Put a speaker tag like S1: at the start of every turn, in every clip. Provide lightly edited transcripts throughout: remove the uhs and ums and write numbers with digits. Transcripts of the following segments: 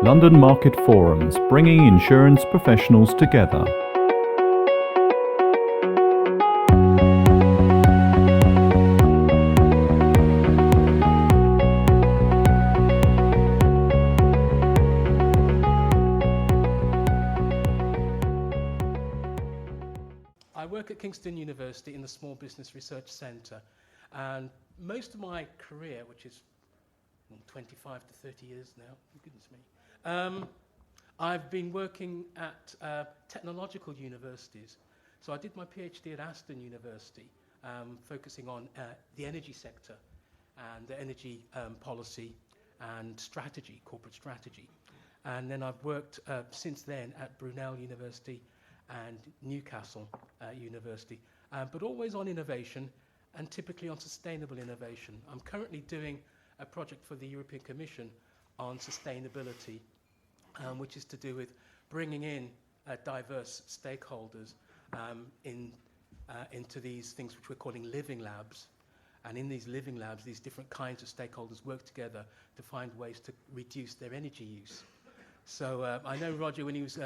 S1: London Market Forums, bringing insurance professionals together.
S2: I work at Kingston University in the Small Business Research Centre, and most of my career, which is 25 to 30 years now, goodness me, I've been working at technological universities. So I did my PhD at Aston University, focusing on the energy sector and the energy policy and strategy, corporate strategy. And then I've worked since then at Brunel University and Newcastle University, but always on innovation and typically on sustainable innovation. I'm currently doing a project for the European Commission on sustainability, which is to do with bringing in diverse stakeholders into these things which we're calling living labs. And in these living labs, these different kinds of stakeholders work together to find ways to reduce their energy use. So I know Roger, when he was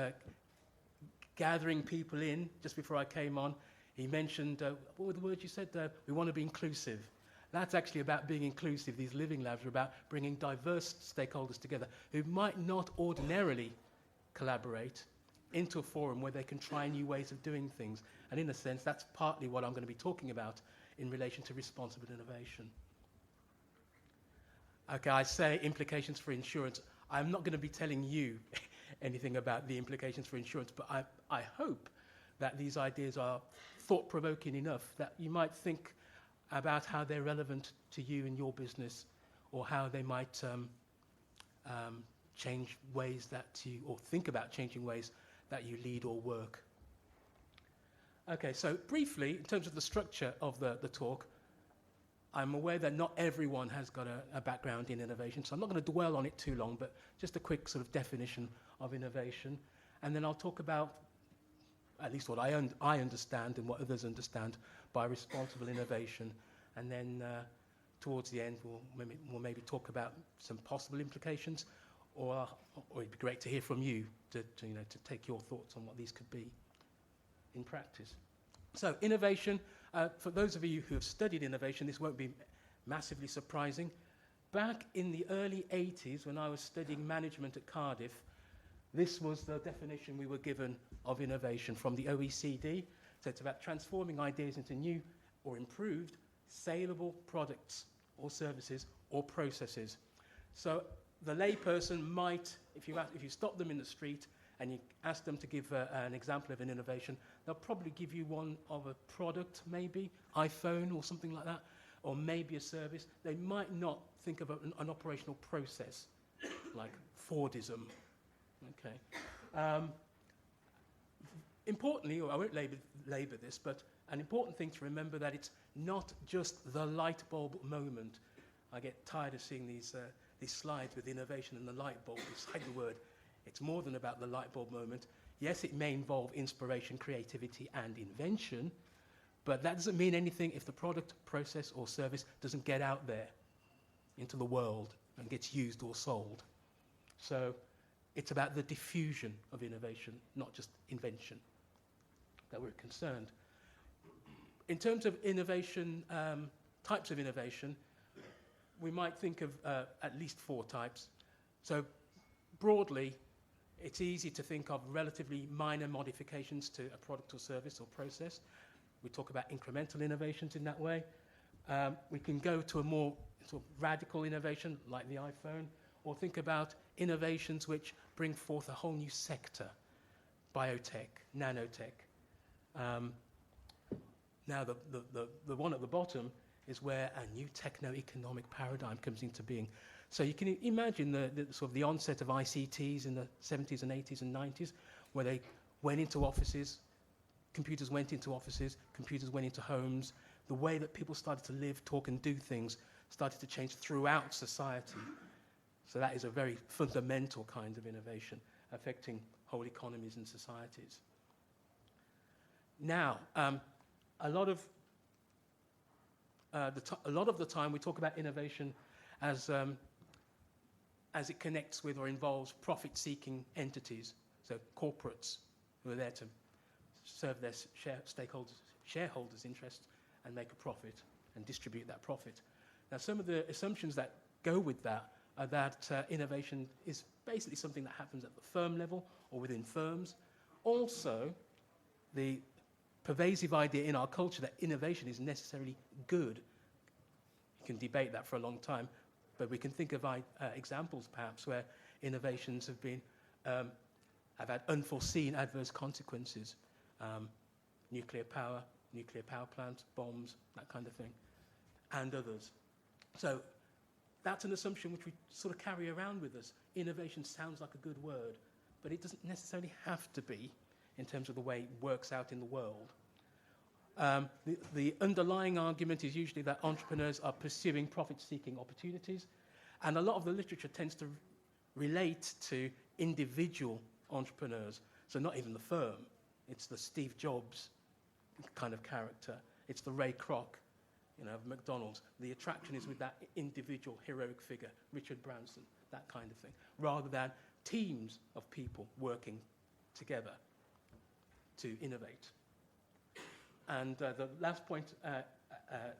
S2: gathering people in just before I came on, he mentioned, what were the words you said? We want to be inclusive. That's actually about being inclusive. These living labs are about bringing diverse stakeholders together who might not ordinarily collaborate into a forum where they can try new ways of doing things. And in a sense, that's partly what I'm going to be talking about in relation to responsible innovation. Okay, I say implications for insurance. I'm not going to be telling you anything about the implications for insurance, but I hope that these ideas are thought-provoking enough that you might think about how they're relevant to you and your business, or how they might change ways that you, or think about changing ways that you lead or work. Okay, so briefly, in terms of the structure of the talk, I'm aware that not everyone has got a background in innovation, so I'm not going to dwell on it too long, but just a quick sort of definition of innovation. And then I'll talk about at least what I understand and what others understand by responsible innovation. And then towards the end, we'll maybe talk about some possible implications, or it'd be great to hear from you to take your thoughts on what these could be in practice. So innovation, for those of you who have studied innovation, this won't be massively surprising. Back in the early 80s, when I was studying management at Cardiff, this was the definition we were given of innovation from the OECD. So it's about transforming ideas into new or improved saleable products or services or processes. So the layperson might, if you stop them in the street and you ask them to give an example of an innovation, they'll probably give you one of a product, maybe, iPhone or something like that, or maybe a service. They might not think of an operational process, like Fordism. Okay. Importantly, I won't labor this, but an important thing to remember that it's not just the light bulb moment. I get tired of seeing these slides with innovation and the light bulb. It's like the word. It's more than about the light bulb moment. Yes, it may involve inspiration, creativity, and invention, but that doesn't mean anything if the product, process, or service doesn't get out there into the world and gets used or sold. So it's about the diffusion of innovation, not just invention, that we're concerned. In terms of innovation, types of innovation, we might think of at least 4 types. So broadly, it's easy to think of relatively minor modifications to a product or service or process. We talk about incremental innovations in that way. We can go to a more sort of radical innovation like the iPhone, or think about innovations which bring forth a whole new sector, biotech, nanotech. Now, the one at the bottom is where a new techno-economic paradigm comes into being. So you can imagine the onset of ICTs in the 70s and 80s and 90s, where they went into offices, computers went into offices, computers went into homes. The way that people started to live, talk, and do things started to change throughout society. So that is a very fundamental kind of innovation affecting whole economies and societies. Now, a lot of the time we talk about innovation as as it connects with or involves profit-seeking entities, so corporates who are there to serve their shareholders' interests and make a profit and distribute that profit. Now, some of the assumptions that go with that are that innovation is basically something that happens at the firm level or within firms. Also, the pervasive idea in our culture that innovation is necessarily good. You can debate that for a long time, but we can think of examples perhaps where innovations have had unforeseen adverse consequences. Nuclear power plants, bombs, that kind of thing, and others. So that's an assumption which we sort of carry around with us. Innovation sounds like a good word, but it doesn't necessarily have to be in terms of the way it works out in the world. The underlying argument is usually that entrepreneurs are pursuing profit-seeking opportunities, and a lot of the literature tends to relate to individual entrepreneurs, so not even the firm. It's the Steve Jobs kind of character. It's the Ray Kroc, of McDonald's. The attraction is with that individual heroic figure, Richard Branson, that kind of thing, rather than teams of people working together to innovate. And the last point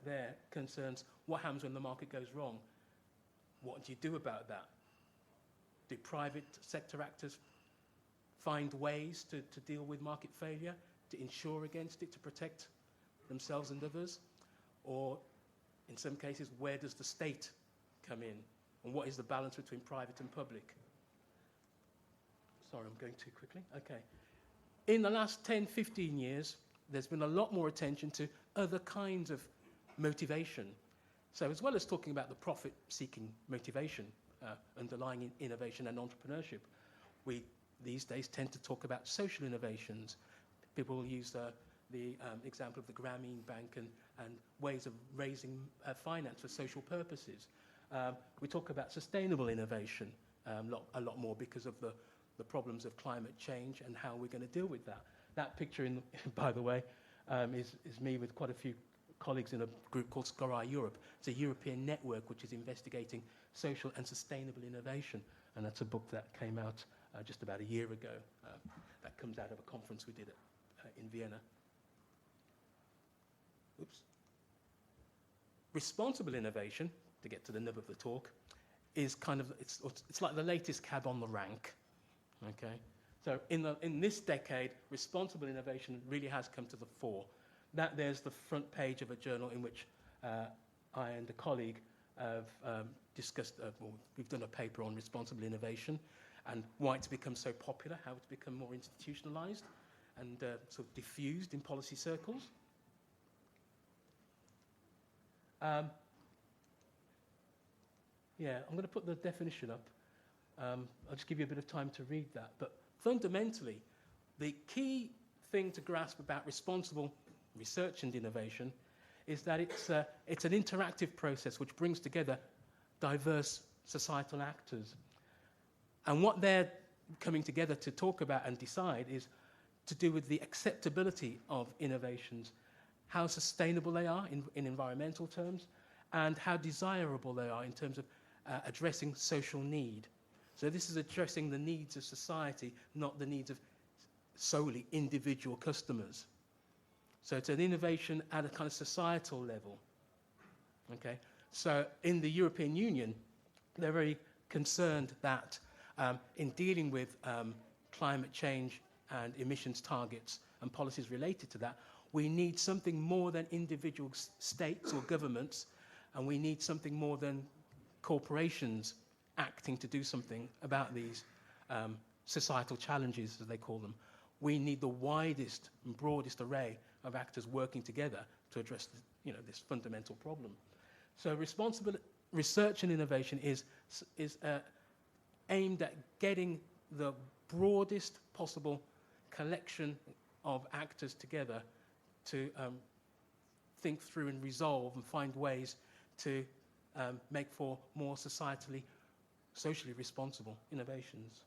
S2: there concerns what happens when the market goes wrong. What do you do about that? Do private sector actors find ways to deal with market failure, to insure against it, to protect themselves and others? Or in some cases, where does the state come in? And what is the balance between private and public? Sorry, I'm going too quickly. Okay. In the last 10, 15 years, there's been a lot more attention to other kinds of motivation. So as well as talking about the profit-seeking motivation underlying innovation and entrepreneurship, we these days tend to talk about social innovations. People will use the example of the Grameen Bank and ways of raising finance for social purposes. We talk about sustainable innovation a lot more because of the problems of climate change and how we're going to deal with that. That picture, by the way, is me with quite a few colleagues in a group called Scorai Europe. It's a European network which is investigating social and sustainable innovation, and that's a book that came out just about a year ago. That comes out of a conference we did in Vienna. Oops. Responsible innovation, to get to the nub of the talk, is kind of, it's like the latest cab on the rank, okay? So in this decade, responsible innovation really has come to the fore. There's the front page of a journal in which I and a colleague have discussed, we've done a paper on responsible innovation and why it's become so popular, how it's become more institutionalized and sort of diffused in policy circles. I'm going to put the definition up. I'll just give you a bit of time to read that. But fundamentally, the key thing to grasp about responsible research and innovation is that it's an interactive process which brings together diverse societal actors. And what they're coming together to talk about and decide is to do with the acceptability of innovations, how sustainable they are in environmental terms, and how desirable they are in terms of addressing social need. So this is addressing the needs of society, not the needs of solely individual customers. So it's an innovation at a kind of societal level. Okay? So in the European Union, they're very concerned that in dealing with climate change and emissions targets and policies related to that, we need something more than individual states or governments, and we need something more than corporations acting to do something about these societal challenges, as they call them. We need the widest and broadest array of actors working together to address this fundamental problem. So responsible research and innovation is aimed at getting the broadest possible collection of actors together to think through and resolve and find ways to make for more socially responsible innovations.